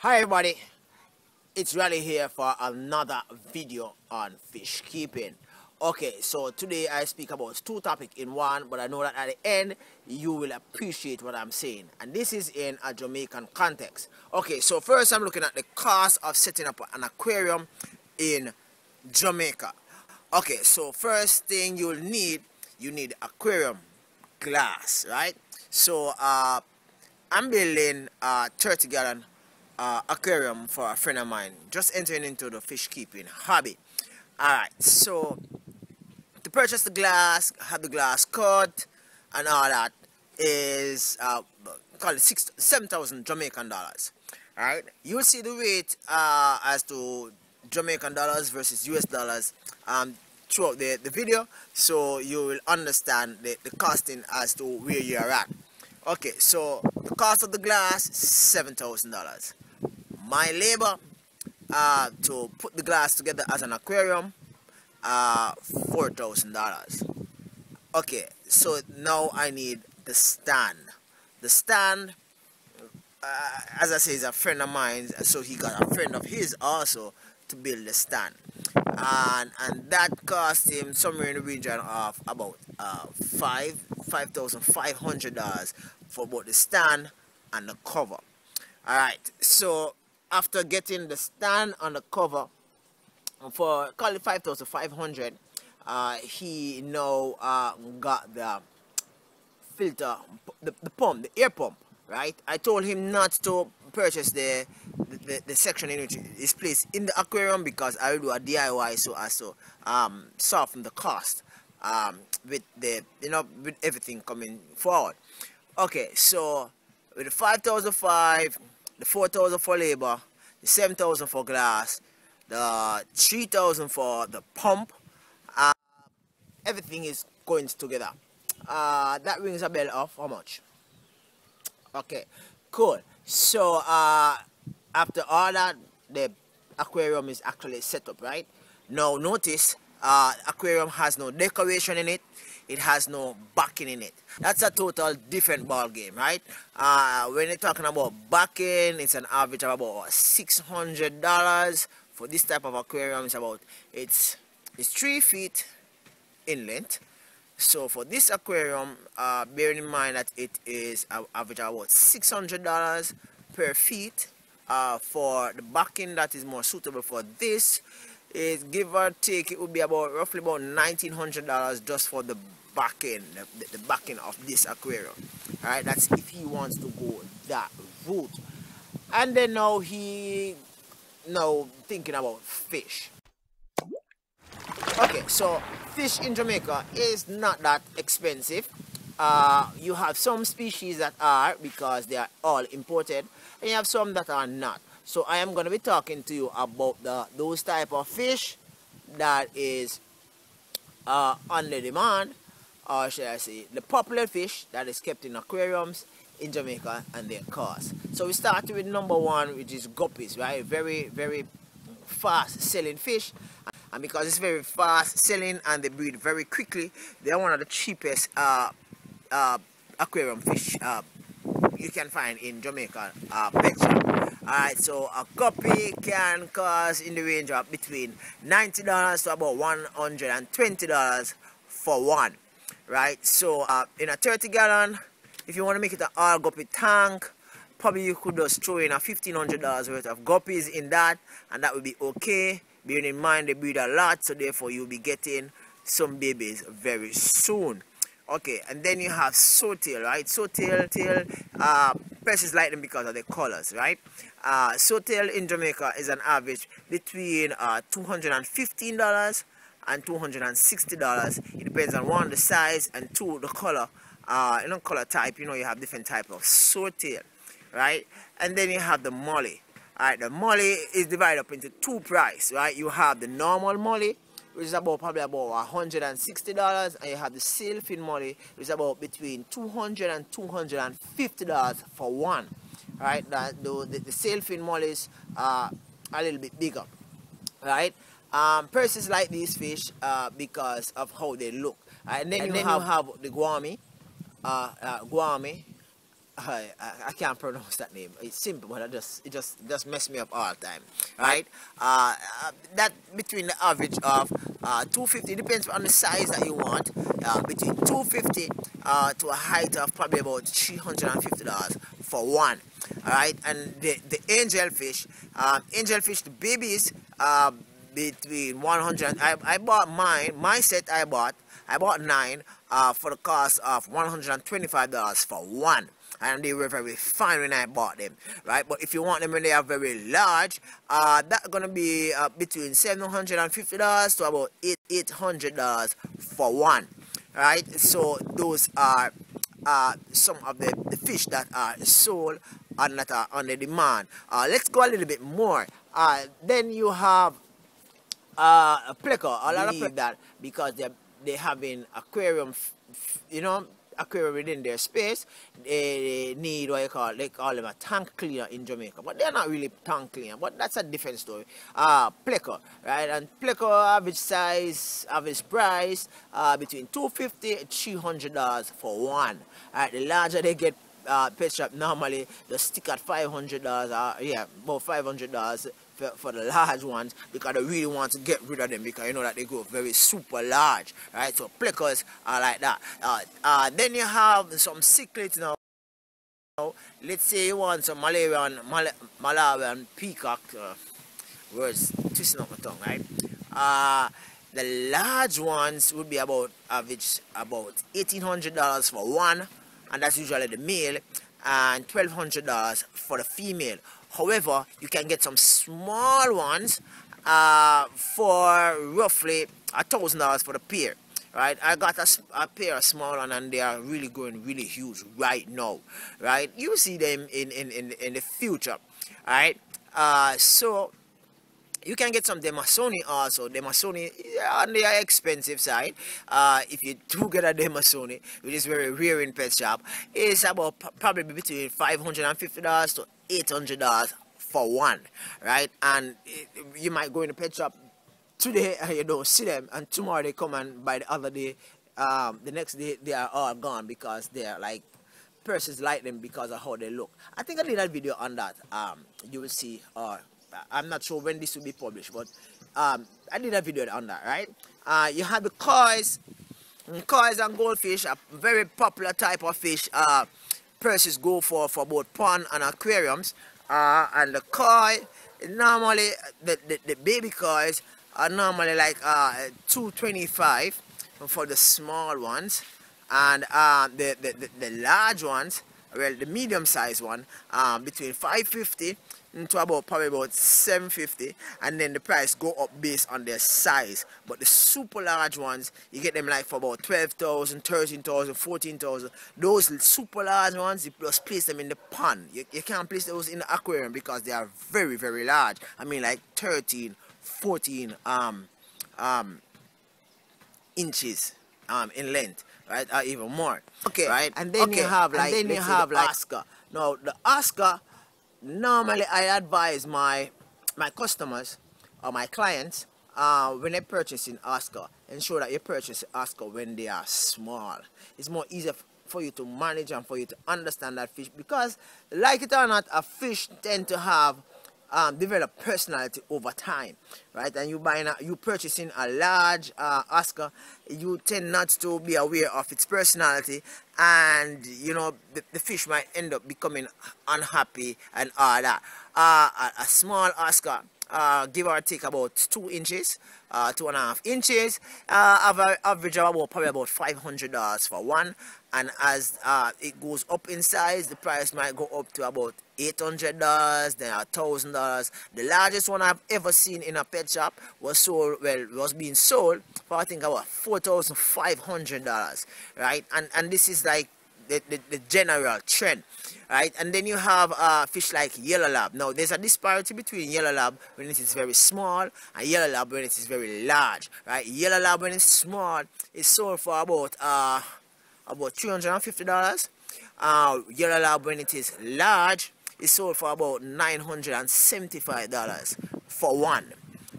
Hi everybody, it's Raleigh here for another video on fish keeping. Okay, so today I speak about two topics in one, but I know that at the end you will appreciate what I'm saying, and this is in a Jamaican context. Okay, so first I'm looking at the cost of setting up an aquarium in Jamaica. Okay, so first thing you need aquarium glass, right? So I'm building a 30-gallon aquarium for a friend of mine, just entering into the fish keeping hobby. Alright, so to purchase the glass, have the glass cut and all that is call it 7,000 Jamaican dollars. Alright, you'll see the rate as to Jamaican dollars versus US dollars throughout the video, so you will understand the costing as to where you are at. Okay, so the cost of the glass, $7,000. My labor to put the glass together as an aquarium, $4,000. Okay, so now I need the stand. The stand, as I say, is a friend of mine, so he got a friend of his also to build the stand, and that cost him somewhere in the region of about $5,500 for both the stand and the cover. Alright, so after getting the stand and the cover for call it $5,500, he now got the filter, the pump, the air pump, right? I told him not to purchase the section in which is placed in the aquarium because I will do a DIY so as to soften the cost with the with everything coming forward. Okay, so with the 5,500, the 4,000 for labor, the 7,000 for glass, the 3,000 for the pump, everything is going together. That rings a bell of how much? Okay, cool. So after all that, the aquarium is actually set up, right? Now notice aquarium has no decoration in it. It has no backing in it. That's a total different ball game, right? When you're talking about backing, it's an average of about $600 for this type of aquarium. It's 3 feet in length. So for this aquarium, bearing in mind that it is an average of about $600 per feet. For the backing that is more suitable for this, is give or take, it would be roughly about $1,900 just for the backing, the backing of this aquarium. Alright, that's if he wants to go that route. And then now thinking about fish. Okay, so fish in Jamaica is not that expensive. You have some species that are, because they are all imported, and you have some that are not. So I am going to be talking to you about those type of fish that is on the demand, or should I say the popular fish that is kept in aquariums in Jamaica and their cost. So we start with number one, which is guppies, right? Very, very fast selling fish, and because it's very fast selling and they breed very quickly, they are one of the cheapest aquarium fish you can find in Jamaica pet shop. Alright, so a guppy can cost in the range of between $90 to about $120 for one. Right, so in a 30-gallon, if you want to make it an all guppy tank, probably you could just throw in a $1,500 worth of guppies in that, and that would be okay. Bearing in mind they breed a lot, so therefore you'll be getting some babies very soon. Okay, and then you have swordtail, right? Swordtail precious like them because of the colors, right? Swordtail in Jamaica is an average between $215 and $260. It depends on one, the size, and two, the color. Color type. You have different type of swordtail, right? And then you have the molly. Alright, the molly is divided up into two prices, right? You have the normal molly, which is probably about $160, and you have the sailfin molly, which is about between $200 and $250 for one. Right, the sailfin mollies are a little bit bigger, right? Persons like these fish because of how they look. And then you have the guami, I can't pronounce that name. It's simple, but it just messed me up all the time, right? That between the average of 250, depends on the size that you want. Between 250 to a height of probably about $350 for one. All right, and the angelfish, the babies, between 100. I bought my set. I bought 9 for the cost of $125 for one, and they were very fine when I bought them, right? But if you want them when they are very large, that's gonna be between $750 to about $800 for one, right? So those are some of the fish that are sold and that are on the demand. Let's go a little bit more. Then you have a pleco. A lot of people that because they having aquarium, aquarium within their space, they need what they call them a tank cleaner in Jamaica, but they're not really tank cleaner, but that's a different story. Pleco, right? And pleco average price between $250 and $300 for one. Right? The larger they get, pet shop normally they stick at $500, about $500 for the large ones, because they really want to get rid of them, because you know that they go very super large, right? So plecos are like that. Then you have some cichlids now. Let's say you want some Malawian peacock. Words twisting up my tongue, right? The large ones would be about average about $1,800 for one, and that's usually the male, and $1,200 for the female. However, you can get some small ones for roughly $1,000 for the pair, right? I got a pair of small ones, and they are really going really huge right now, right? You see them in the future, right? So you can get some Demasoni also. Demasoni on the expensive side. If you do get a Demasoni, which is very rare in pet shop, it's about probably between $550 to $800 for one, right? And you might go in the pet shop today and you don't see them, and tomorrow they come, and by the other day, the next day they are all gone, because they are like, persons like them because of how they look. I think I did a video on that. You will see. I'm not sure when this will be published, but I did a video on that, right? You have the kois. Kois and goldfish, a very popular type of fish. Persons go for both pond and aquariums. And the koi, normally the baby kois are normally like $225 for the small ones, and the large ones, well, the medium sized one, between $550 to probably about $750, and then the price go up based on their size. But the super large ones, you get them like for about $12,000, $13,000, $14,000. Those super large ones, you just place them in the pond. You can't place those in the aquarium because they are very, very large. I mean, like 13, 14 inches in length, right? Or even more. Okay, right? And then you have like, Oscar. Now the Oscar, normally I advise my customers or my clients, when they purchase in Oscar, ensure that you purchase Oscar when they are small. It's more easier for you to manage and for you to understand that fish, because like it or not, a fish tend to have develop personality over time, right? And you purchasing a large Oscar, you tend not to be aware of its personality, and you know the fish might end up becoming unhappy and all that. A small Oscar, give or take about 2 inches, 2.5 inches, average of probably about $500 for one. And as it goes up in size, the price might go up to about $800, then $1,000. The largest one I've ever seen in a pet shop was being sold for, I think, about $4,500, right? And this is like the general trend, right? And then you have fish like yellow lab. Now there's a disparity between yellow lab when it is very small and yellow lab when it is very large, right? Yellow lab when it's small is sold for about $350. Yellow lab when it is large is sold for about $975 for one,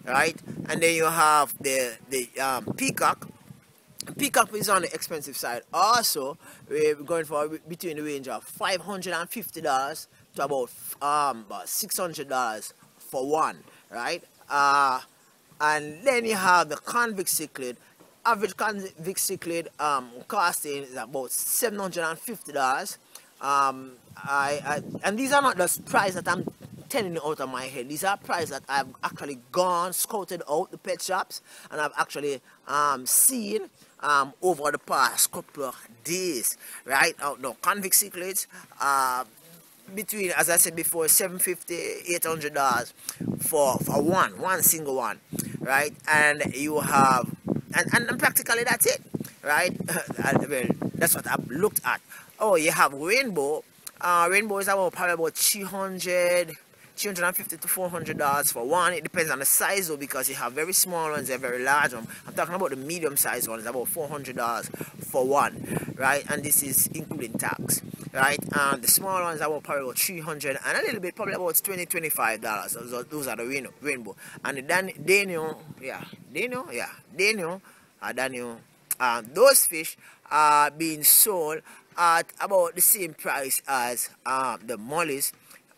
right? And then you have the peacock. Peacock is on the expensive side. Also, we're going for between the range of $550 to about $600 for one, right? And then you have the convict cichlid. Average convict cichlid costing is about $750. And these are not the price that I'm telling you out of my head. These are prices that I've actually gone, scouted out the pet shops, and I've actually seen over the past couple of days, right? Now, convict cichlids, between, as I said before, $750, $800 for one single one, right? And you have, and practically that's it, right? Well, that's what I've looked at. Oh, you have rainbow. Rainbow is probably about $350 to $400 for one. It depends on the size though, because you have very small ones and very large ones. I'm talking about the medium sized ones, about $400 for one, right? And this is including tax, right? The small ones are probably about $300 and a little bit, probably about $20 to $25. Those are the rainbow. And the Daniel, those fish are being sold at about the same price as the mollies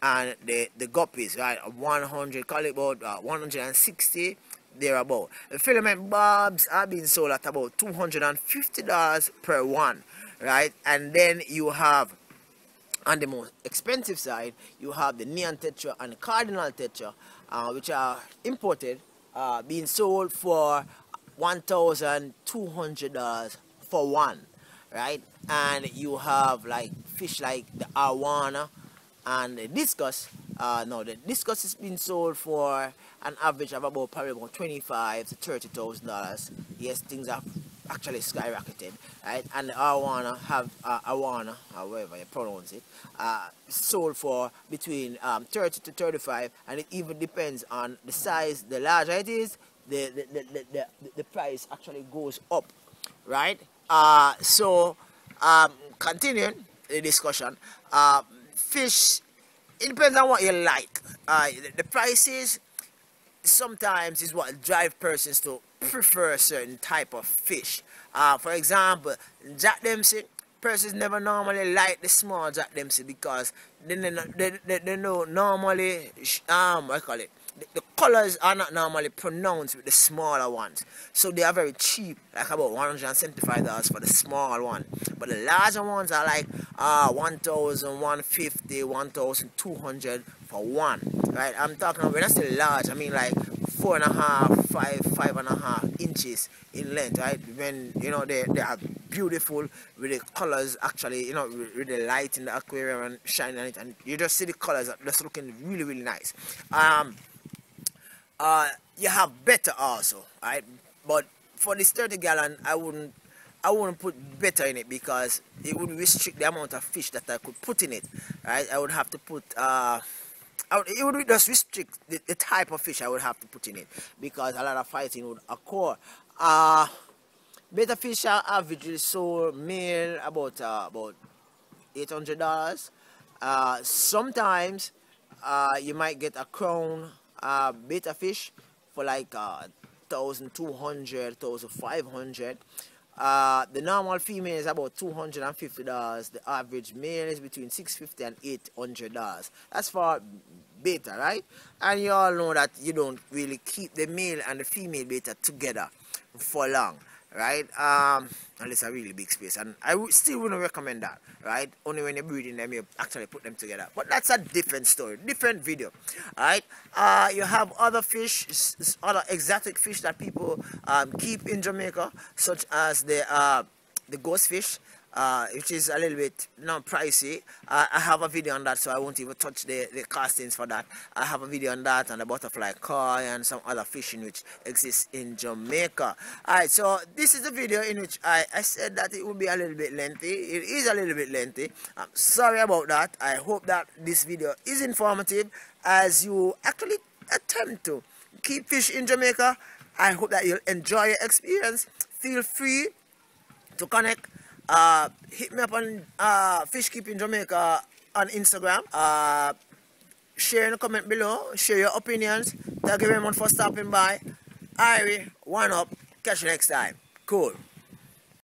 and the guppies, right? 100, call it about 160 thereabout. The filament bobs are being sold at about $250 per one, right? And then you have, on the most expensive side, you have the neon tetra and the cardinal tetra, which are imported, being sold for $1,200 for one, right? And you have like fish like the arowana and the discus. Now the discus is being sold for an average of probably about $25,000 to $30,000. Yes, things have actually skyrocketed, right? And the arowana arowana, however you pronounce it, sold for between 30 to 35, and it even depends on the size. The larger it is, the price actually goes up, right? So continuing the discussion, fish, it depends on what you like. The prices sometimes is what drive persons to prefer a certain type of fish. For example, Jack Dempsey, persons never normally like the small Jack Dempsey because they know normally, I call it, the colors are not normally pronounced with the smaller ones, so they are very cheap, like about $175 for the small one. But the larger ones are like $1,150, $1,200 for one, right? I'm talking about, when I say large, I mean like 4.5, 5.5 inches in length, right? When you know they are beautiful with the colors, actually, you know, with the light in the aquarium and shining on it, and you just see the colors just looking really, really nice. You have better also, right? But for this 30-gallon, I wouldn't put better in it because it would restrict the amount of fish that I could put in it, right? I would have to put it would just restrict the type of fish I would have to put in it, because a lot of fighting would occur. Betta fish are averagely sold male about $800. Sometimes you might get a crown betta fish for like $1,200, $1,500. The normal female is about $250. The average male is between $650 and $800. That's for beta, right? And you all know that you don't really keep the male and the female beta together for long, right? Unless a really big space, and I still wouldn't recommend that, right? Only when you're breeding them, you actually put them together. But that's a different story, different video, right? You have other fish, other exotic fish that people keep in Jamaica, such as the ghost fish, which is a little bit pricey. I have a video on that, so I won't even touch the castings for that. I have a video on that and the butterfly koi and some other fishing which exists in Jamaica. Alright, so this is the video in which I said that it would be a little bit lengthy. It is a little bit lengthy. I'm sorry about that. I hope that this video is informative as you actually attempt to keep fish in Jamaica. I hope that you'll enjoy your experience. Feel free to connect. Hit me up on Fish Keeping Jamaica on Instagram. Share in the comment below. Share your opinions. Thank you very much for stopping by. Irie, one up. Catch you next time. Cool.